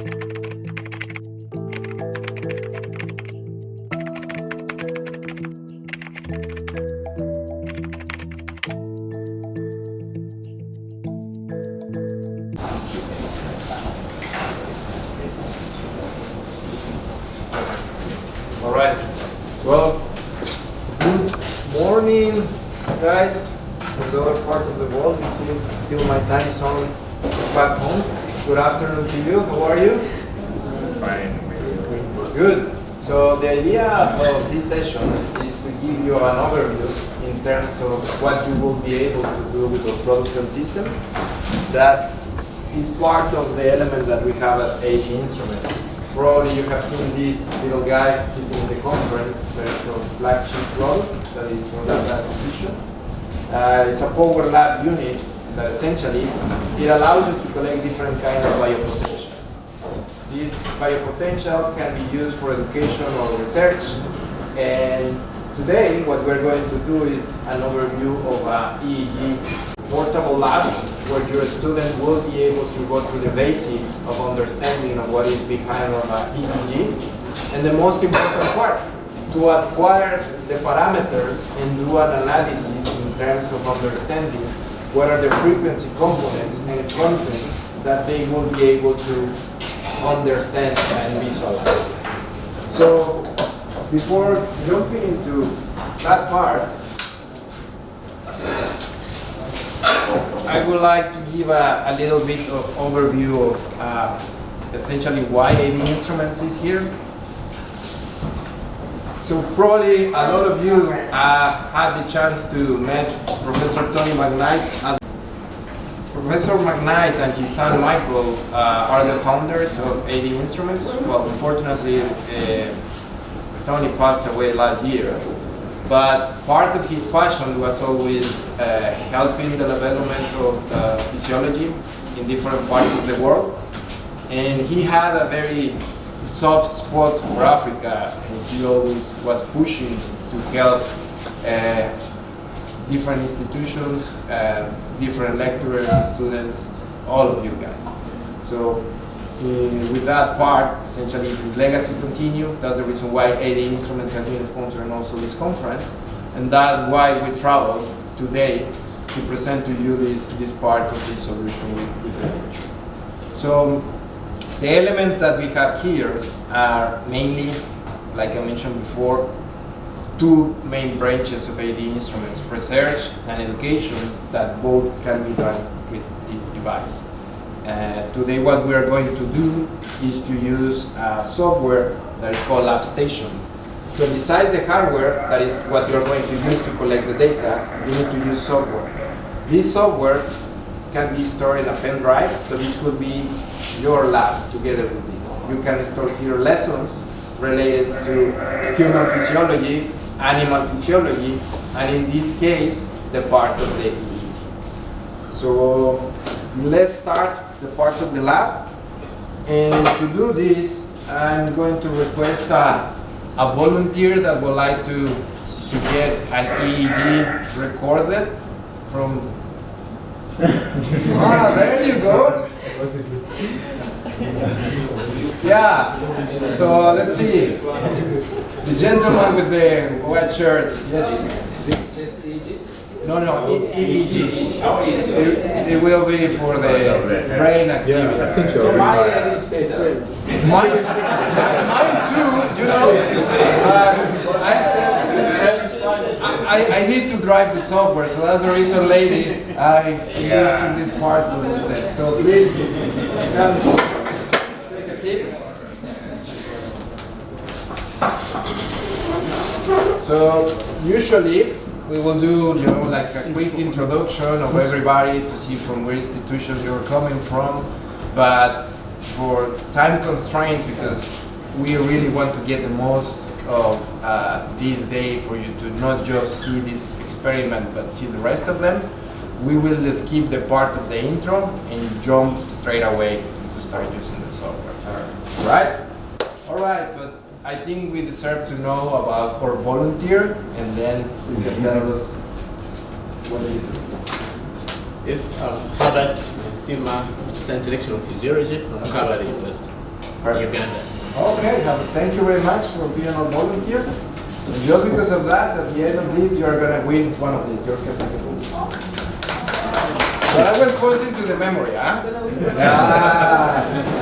All right. Well, good morning, guys. From the other part of the world, you see, still my time zone back home. Good afternoon to you. How are you? Fine. Good. So the idea of this session is to give you an overview in terms of what you will be able to do with those production systems. That is part of the elements that we have at AD Instruments. Probably you have seen this little guy sitting in the conference. There's a flagship product that is on that position. It's a power lab unit that essentially it allows you to collect different kinds of biopotentials. These biopotentials can be used for education or research. And today what we're going to do is an overview of an EEG portable lab where your student will be able to go through the basics of understanding of what is behind of an EEG. And the most important part, to acquire the parameters and do an analysis in terms of understanding what are the frequency components and contents that they will be able to understand and visualize. So before jumping into that part, I would like to give a little bit of overview of essentially why AD Instruments is here. So probably a lot of you had the chance to meet Professor Tony McKnight. Professor McKnight and his son Michael are the founders of AD Instruments. Well, unfortunately, Tony passed away last year. But part of his passion was always helping the development of physiology in different parts of the world. And he had a very soft spot for Africa, and he always was pushing to help different institutions, different lecturers, students, all of you guys. So with that part, essentially his legacy continued. That's the reason why AD Instruments has been sponsoring also this conference, and that's why we traveled today to present to you this part of this solution with the future. So the elements that we have here are mainly, like I mentioned before, two main branches of AD Instruments, research and education, that both can be done with this device. Today what we are going to do is to use software that is called AppStation. So besides the hardware, that is what you are going to use to collect the data, you need to use software. This software can be stored in a pen drive, so this could be your lab together with this. You can store here lessons related to human physiology, animal physiology, and in this case, the part of the EEG. So let's start the part of the lab. And to do this, I'm going to request a volunteer that would like to get an EEG recorded from... there you go. Yeah, so let's see. The gentleman with the white shirt, yes. Just EEG? No, EEG. It will be for the brain activity. Yeah, I think so. So mine is better. Mine too, you know. I need to drive the software, so that's the reason, ladies, in this part will be set. So please, come take a seat. So usually we will do, you know, like a quick introduction of everybody to see from where institution you're coming from. But for time constraints, because we really want to get the most of this day for you to not just see this experiment but see the rest of them, we will skip the part of the intro and jump straight away to start using the software. Alright? Alright, but I think we deserve to know about our volunteer, and then you can tell us what do you do. Yes, Herbert Nsima, Science Direction of Physiology from Calgary University. Perfect. Uganda. Okay, thank you very much for being a volunteer. And just because of that, at the end of this, you are going to win one of these. Your But I was pointing to the memory, huh?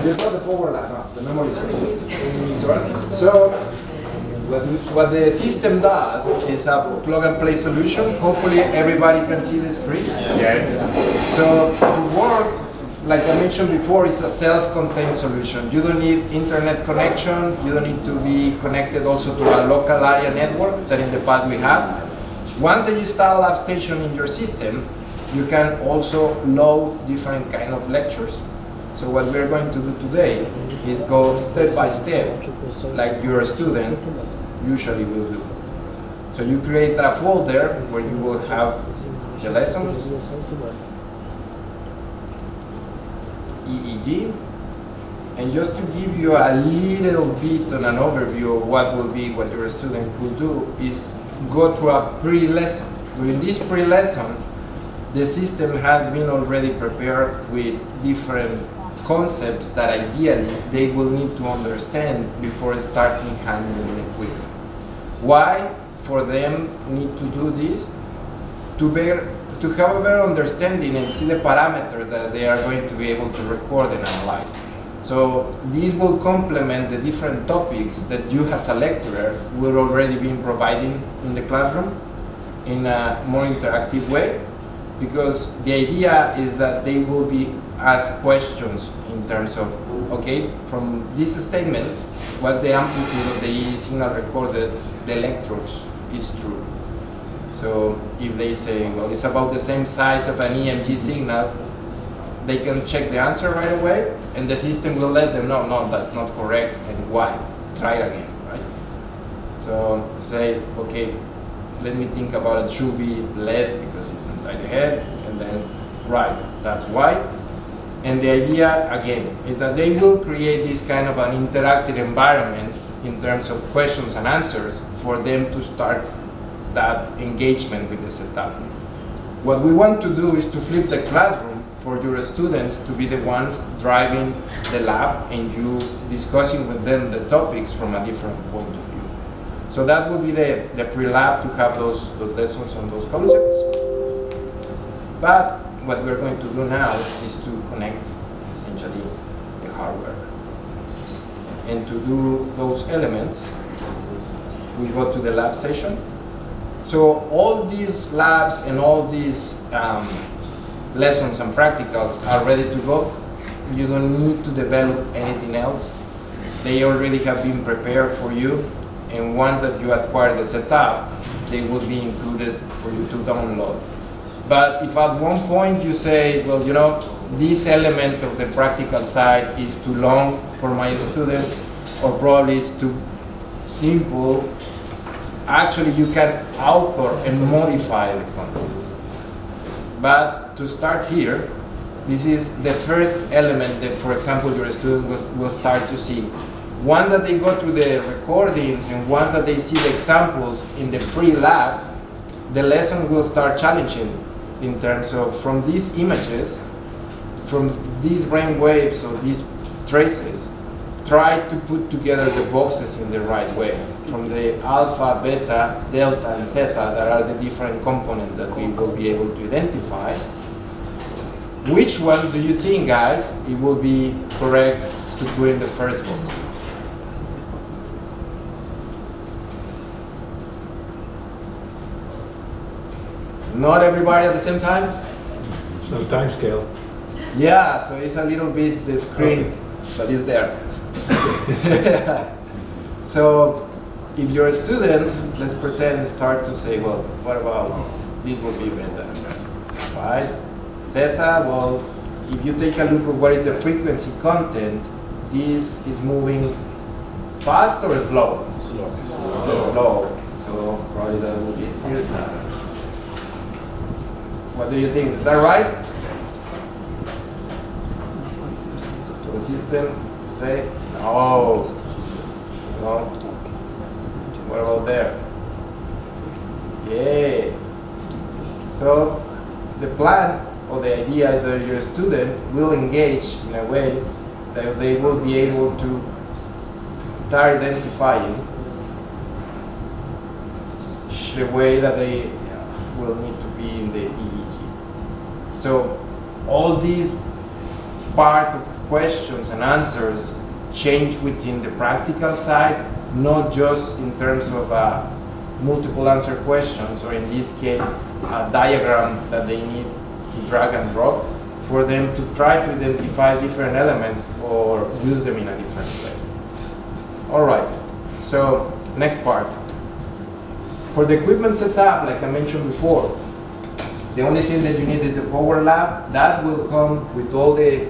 You got the power line, no, the memory first. So, what the system does is a plug and play solution. Hopefully everybody can see the screen. Yes. So to work, like I mentioned before, it's a self-contained solution. You don't need internet connection. You don't need to be connected also to a local area network that in the past we had. Once that you install AppStation in your system, you can also load different kind of lectures. So what we're going to do today is go step by step, like your student usually will do. So you create a folder where you will have the lessons, EEG, and just to give you a little bit on an overview of what will be what your student could do is go through a pre-lesson. During this pre-lesson, the system has been already prepared with different concepts that ideally they will need to understand before starting handling the equipment. Why for them need to do this? To have a better understanding and see the parameters that they are going to be able to record and analyze. So these will complement the different topics that you as a lecturer will already be providing in the classroom in a more interactive way, because the idea is that they will be asked questions in terms of, okay, from this statement, what the amplitude of the EEG signal recorded, the electrodes is true. So if they say, well, it's about the same size of an EMG signal, they can check the answer right away, and the system will let them know, no, that's not correct, and why? Try it again, right? So say, okay, let me think about it, should be less because it's inside the head, and then, right, that's why. And the idea, again, is that they will create this kind of an interactive environment in terms of questions and answers for them to start that engagement with the setup. What we want to do is to flip the classroom for your students to be the ones driving the lab and you discussing with them the topics from a different point of view. So that will be the pre-lab, to have those lessons on those concepts. But what we're going to do now is to connect essentially the hardware. And to do those elements, we go to the lab session. So all these labs and all these lessons and practicals are ready to go. You don't need to develop anything else. They already have been prepared for you. And once that you acquire the setup, they will be included for you to download. But if at one point you say, well, you know, this element of the practical side is too long for my students, or probably it's too simple, actually you can author and modify the content. But to start here, this is the first element that, for example, your student will start to see. Once that they go through the recordings and once that they see the examples in the pre-lab, the lesson will start challenging in terms of, from these images, from these brain waves or these traces, try to put together the boxes in the right way. From the alpha, beta, delta, and theta, that are the different components that we will be able to identify. Which one do you think, guys, it will be correct to put in the first box? Not everybody at the same time? There's no time scale. Yeah, so it's a little bit the screen, but it's there. So if you're a student, let's pretend start to say, well, what about this will be beta, right? Theta, well, if you take a look at what is the frequency content, this is moving fast or slow? Slow. Slow. So probably that will be theta. What do you think? Is that right? So the system say, no. So what about there? Yay. So the plan or the idea is that your student will engage in a way that they will be able to start identifying the way that they will need to be in the EEG. So all these part of questions and answers change within the practical side, not just in terms of multiple answer questions, or in this case, a diagram that they need to drag and drop for them to try to identify different elements or use them in a different way. All right, so next part. For the equipment setup, like I mentioned before, the only thing that you need is a power lab. That will come with all the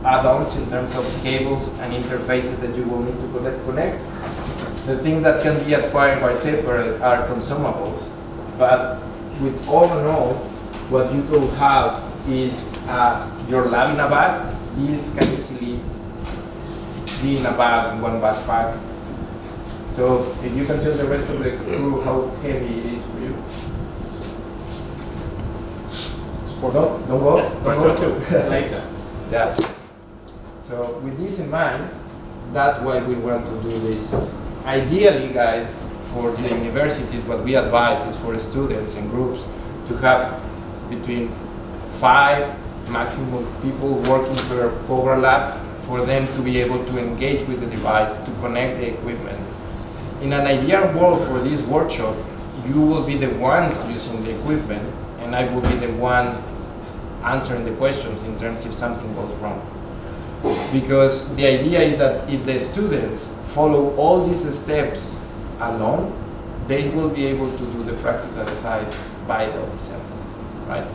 add-ons in terms of cables and interfaces that you will need to connect. The things that can be acquired by separate are consumables, but with all in all, what you will have is your lab in a bag. These can easily be in a bag, in one backpack. So if you can tell the rest of the crew how heavy it is for you. Don't go. It's later. Yeah. So with this in mind, that's why we want to do this. Ideally, guys, for the universities, what we advise is for students and groups to have between 5 maximum people working per power lab for them to be able to engage with the device, to connect the equipment. In an ideal world for this workshop, you will be the ones using the equipment, and I will be the one answering the questions in terms if something goes wrong. Because the idea is that if the students follow all these steps alone, they will be able to do the practical side by themselves, right?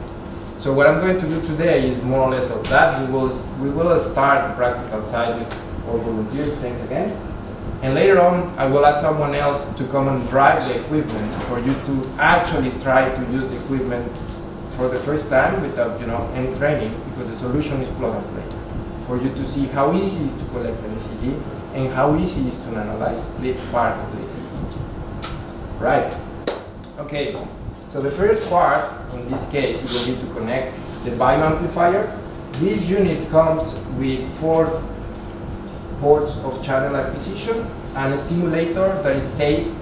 So what I'm going to do today is more or less of that. We will start the practical side with all volunteers. Thanks again. And later on, I will ask someone else to come and drive the equipment for you to actually try to use the equipment for the first time without any training, because the solution is plug and play. For you to see how easy it is to collect an ECG and how easy it is to analyze the part of the EEG. Right. Okay. So the first part, in this case, you will need to connect the bioamplifier. This unit comes with 4 ports of channel acquisition and a stimulator that is safe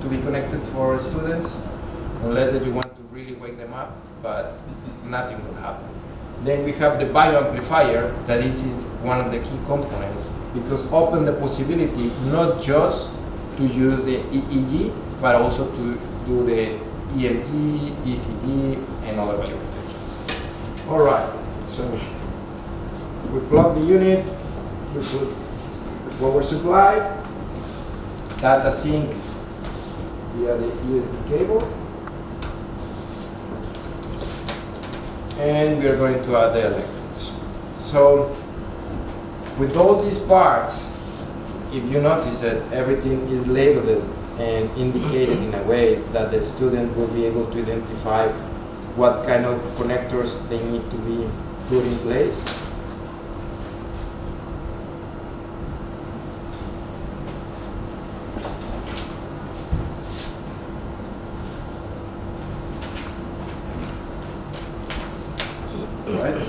to be connected for students, unless that you want to really wake them up, but nothing will happen. Then we have the bioamplifier, that is one of the key components, because open the possibility not just to use the EEG, but also to do the EMP, ECG, and other value protections. All right, so we plug the unit, we put the power supply, data sync via the USB cable, and we are going to add the electrodes. So with all these parts, if you notice that everything is labeled and indicated in a way that the student will be able to identify what kind of connectors they need to be put in place. Right.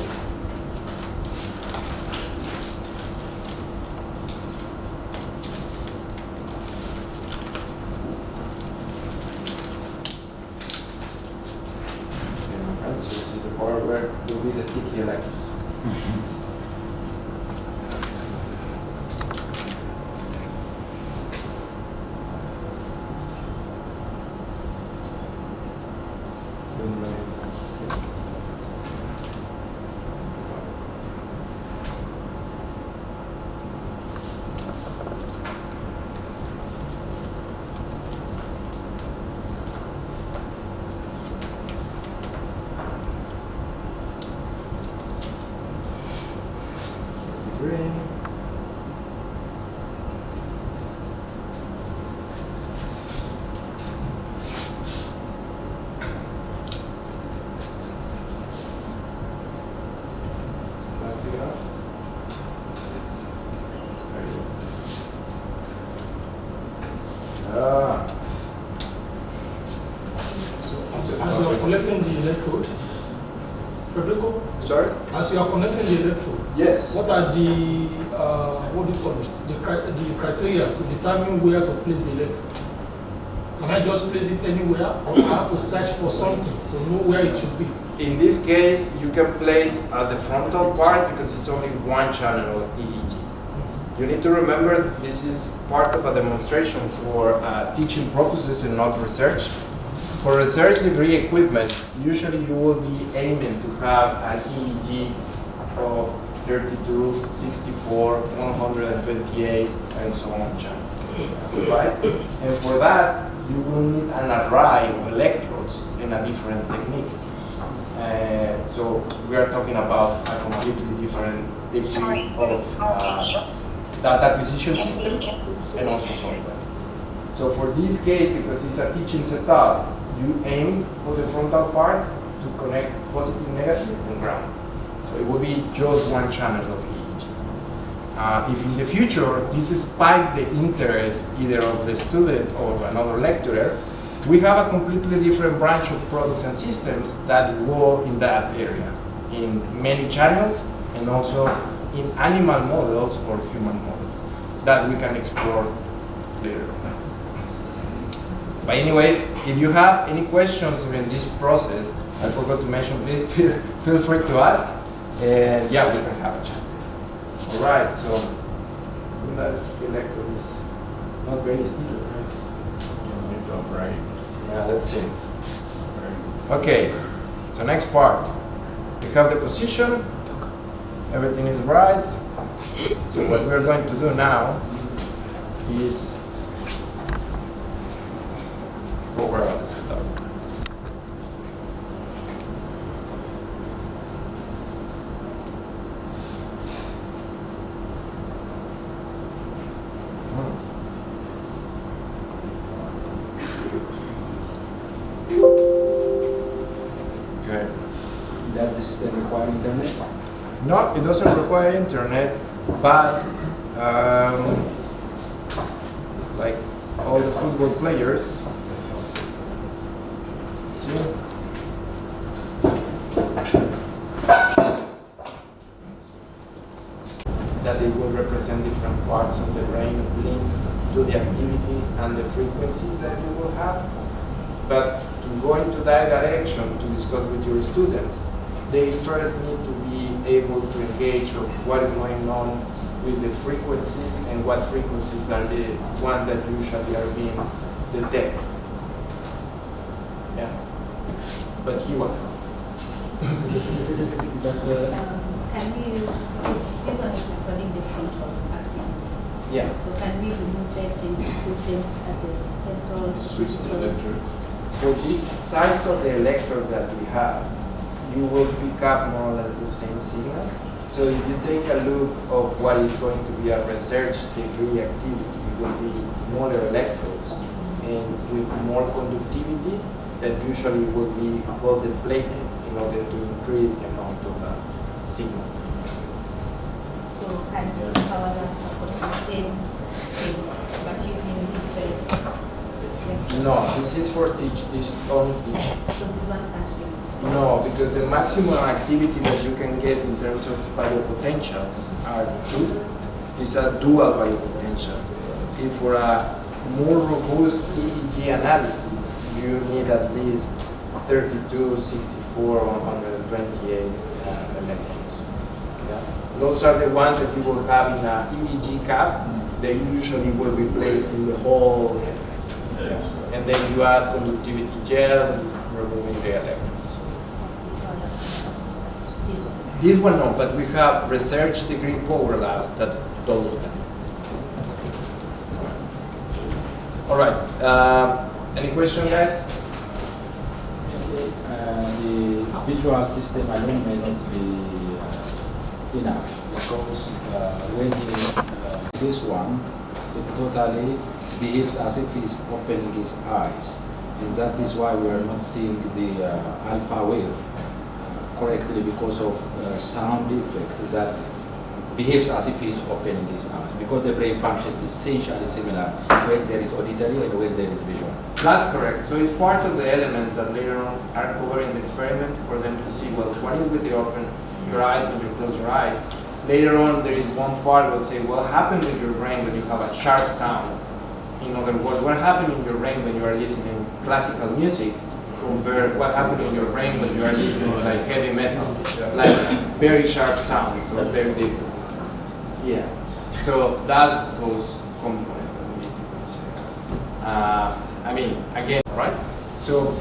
So this is the part where will be the sticky electrodes. As you are collecting the electrode, Federico, Sorry? as you are connecting the electrode, Yes. what are the what do you call it? The criteria to determine where to place the electrode? Can I just place it anywhere, or I have to search for something to know where it should be? In this case, you can place at the frontal part because it's only one channel of EEG. You need to remember that this is part of a demonstration for teaching purposes and not research. For research degree equipment, usually you will be aiming to have an EEG of 32, 64, 128, and so on channels, right? And for that, you will need an array of electrodes in a different technique. So we are talking about a completely different degree of data acquisition system and also software. So for this case, because it's a teaching setup, you aim for the frontal part to connect positive, negative, and ground. So it will be just one channel of EEG. If in the future this spikes the interest either of the student or another lecturer, we have a completely different branch of products and systems that go in that area, in many channels and also in animal models or human models that we can explore later on. But anyway, if you have any questions during this process, I forgot to mention, please feel free to ask, and yeah, we can have a chat. All right, so that's the electrode is not very sticky, right? It's all right. Yeah, let's see. Okay, so next part. We have the position, everything is right. So what we're going to do now is program the setup. Okay. Does the system require internet? No, it doesn't require internet, but like all the football players, see? That it will represent different parts of the brain linked to the activity and the frequencies that you will have. But to go into that direction to discuss with your students, they first need to be able to engage on what is going on with the frequencies and what frequencies are the ones that usually are being detected. Yeah. But he was But Can we use this one is recording the frontal activity? yeah. So can we remove that and put them at the central? Switch the electrodes. For this size of the electrodes that we have, you will pick up more or less the same signals. So if you take a look of what is going to be a research degree activity, it will be smaller electrodes and with more conductivity that usually will be golden plated in order to increase the amount of signals. So can these power apps support the same thing but using different? No, this is for this only teaching. So this one can't be used. No, because the maximum activity that you can get in terms of biopotentials are two. It's a dual biopotential. If for a more robust EEG analysis, you need at least 32, 64, 128 electrons. Yeah? Those are the ones that you will have in a EEG cap. They usually will be placed in the whole head. Yeah. And then you add conductivity gel, removing the electrons. This one. This one no, but we have research degree power labs that those can. All right. Any question, guys? The visual system alone may not be enough because when this one, it totally behaves as if he's opening his eyes, and that is why we are not seeing the alpha wave correctly because of sound effect that behaves as if he's opening his eyes, because the brain functions essentially similar when there is auditory and when there is visual. That's correct. So it's part of the elements that later on are covered in the experiment for them to see, well, what is with the open your eyes when you close your eyes. later on there is one part will say what happened with your brain when you have a sharp sound. In other words, what happened in your brain when you are listening classical music compared what happened in your brain when you are listening like heavy metal, like very sharp sounds, so very different. Yeah. So that's those components that we need to consider. I mean, again, right? So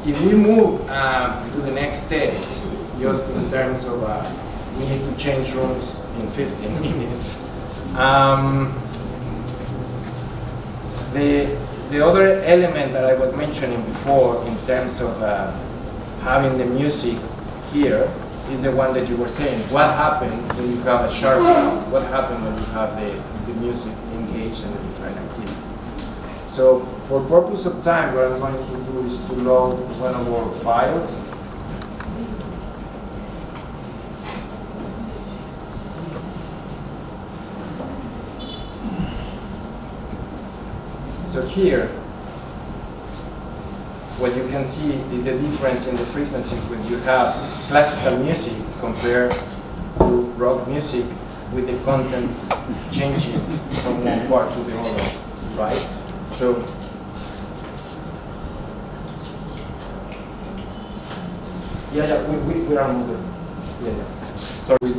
if we move to the next steps, just in terms of we need to change rooms in 15 minutes. The other element that I was mentioning before in terms of having the music here is the one that you were saying. What happened when you have a sharp sound? What happened when you have the music engaged in a different activity? So for purpose of time, what I'm going to do is to load one of our files. So here, what you can see is the difference in the frequencies when you have classical music compared to rock music with the content changing from one part to the other, right? So, we are moving. So with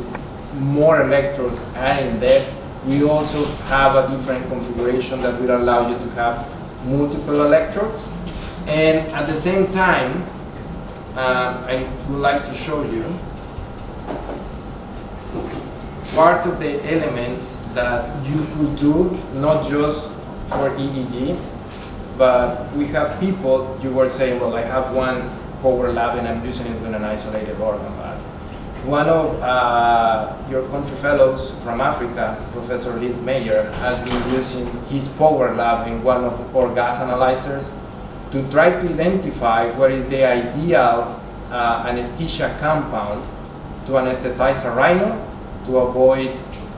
more electrodes adding there, we also have a different configuration that will allow you to have multiple electrodes. And at the same time, I would like to show you part of the elements that you could do, not just for EEG, but we have people, you were saying, well, I have one power lab and I'm using it with an isolated organ. One of your country fellows from Africa, Professor Liv Meyer, has been using his power lab in one of our gas analyzers to try to identify what is the ideal anesthesia compound to anesthetize a rhino to avoid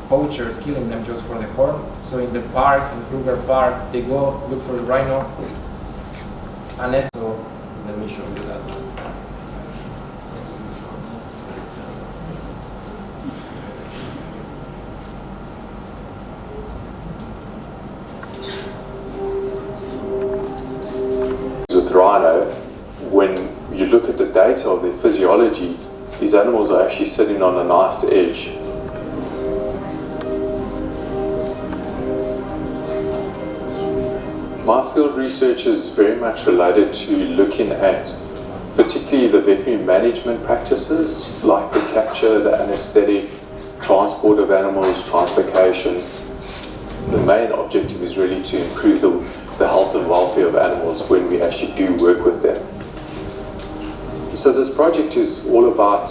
poachers killing them just for the horn. So in the park, in Kruger Park, they go look for the rhino. So let me show you that. With rhino, when you look at the data of their physiology, these animals are actually sitting on a nice edge. My field research is very much related to looking at particularly the veterinary management practices like the capture, the anesthetic, transport of animals, translocation. The main objective is really to improve the health and welfare of animals when we actually do work with them. So this project is all about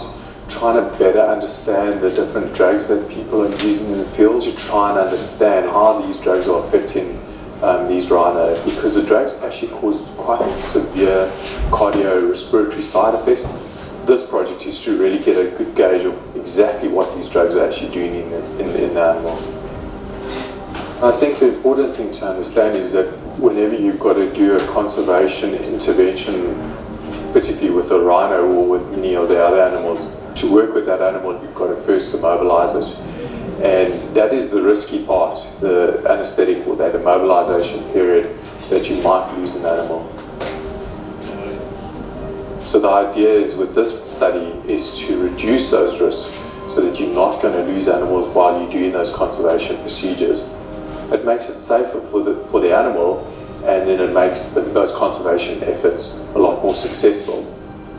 trying to better understand the different drugs that people are using in the field to try and understand how these drugs are affecting these rhino, because the drugs actually cause quite severe cardiorespiratory side effects. This project is to really get a good gauge of exactly what these drugs are actually doing in the animals. I think the important thing to understand is that whenever you've got to do a conservation intervention, particularly with a rhino or with many of the other animals, to work with that animal, you've got to first immobilize it. And that is the risky part, the anesthetic or that immobilization period that you might lose an animal. So the idea is with this study is to reduce those risks so that you're not going to lose animals while you're doing those conservation procedures. It makes it safer for the animal, and then it makes those conservation efforts a lot more successful.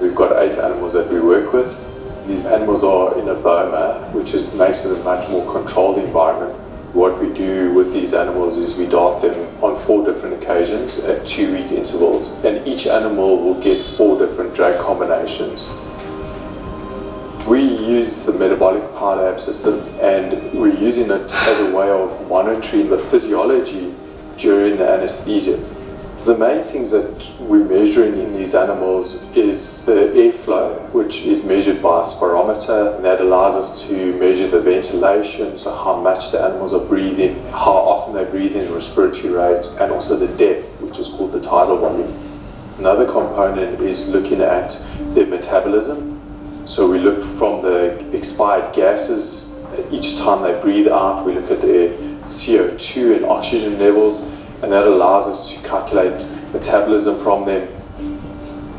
We've got 8 animals that we work with. These animals are in a boma, which makes it a much more controlled environment. What we do with these animals is we dart them on 4 different occasions at 2-week intervals, and each animal will get 4 different drug combinations. We use the metabolic PiLab system, and we're using it as a way of monitoring the physiology during the anesthesia. The main things that we're measuring in these animals is the airflow, which is measured by a spirometer, and that allows us to measure the ventilation, so how much the animals are breathing, how often they breathe in, respiratory rate, and also the depth, which is called the tidal volume. Another component is looking at their metabolism. So we look from the expired gases each time they breathe out. We look at their CO2 and oxygen levels, and that allows us to calculate metabolism from them.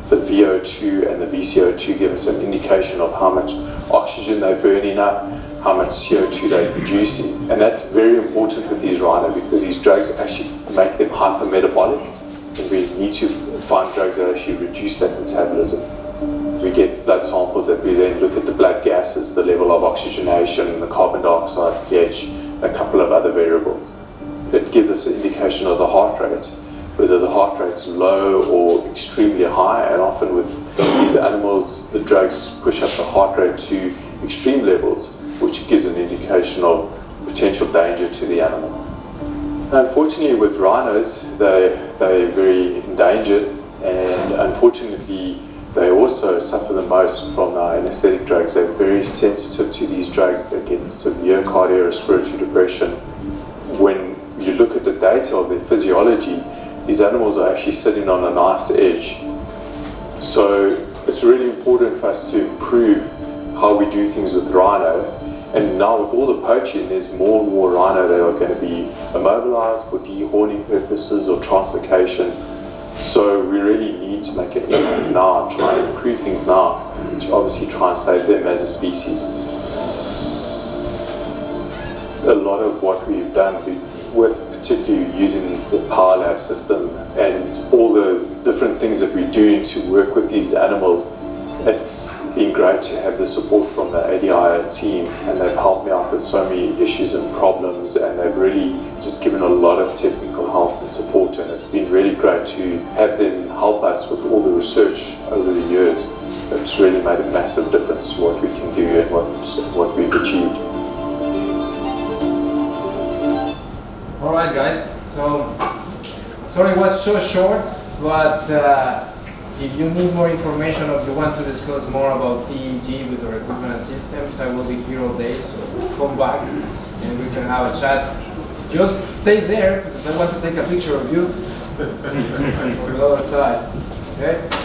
The VO2 and the VCO2 give us an indication of how much oxygen they're burning up, how much CO2 they're producing. And that's very important with these rhino because these drugs actually make them hypermetabolic, and we need to find drugs that actually reduce that metabolism. We get blood samples that we then look at the blood gases, the level of oxygenation, the carbon dioxide, pH, a couple of other variables. It gives us an indication of the heart rate, whether the heart rate's low or extremely high, and often with these animals, the drugs push up the heart rate to extreme levels, which gives an indication of potential danger to the animal. Unfortunately, with rhinos, they're very endangered, and unfortunately, they also suffer the most from our anesthetic drugs. They're very sensitive to these drugs. They get severe cardiorespiratory depression. When you look at the data of their physiology, these animals are actually sitting on a knife's edge. So it's really important for us to improve how we do things with rhino. And now with all the poaching, there's more and more rhino that are going to be immobilized for dehorning purposes or translocation. So we really need to make an effort now and try and improve things now to obviously try and save them as a species. A lot of what we've done with particularly using the Power Lab system and all the different things that we do to work with these animals, it's been great to have the support from the ADI team, and they've helped me out with so many issues and problems, and they've really just given a lot of technical help and support, and it's been really great to have them help us with all the research over the years. It's really made a massive difference to what we can do and what we've achieved. Alright guys, so sorry it was so short, but if you need more information or if you want to discuss more about EEG with our equipment and systems, I will be here all day, so come back and we can have a chat. Just stay there because I want to take a picture of you from the other side. Okay?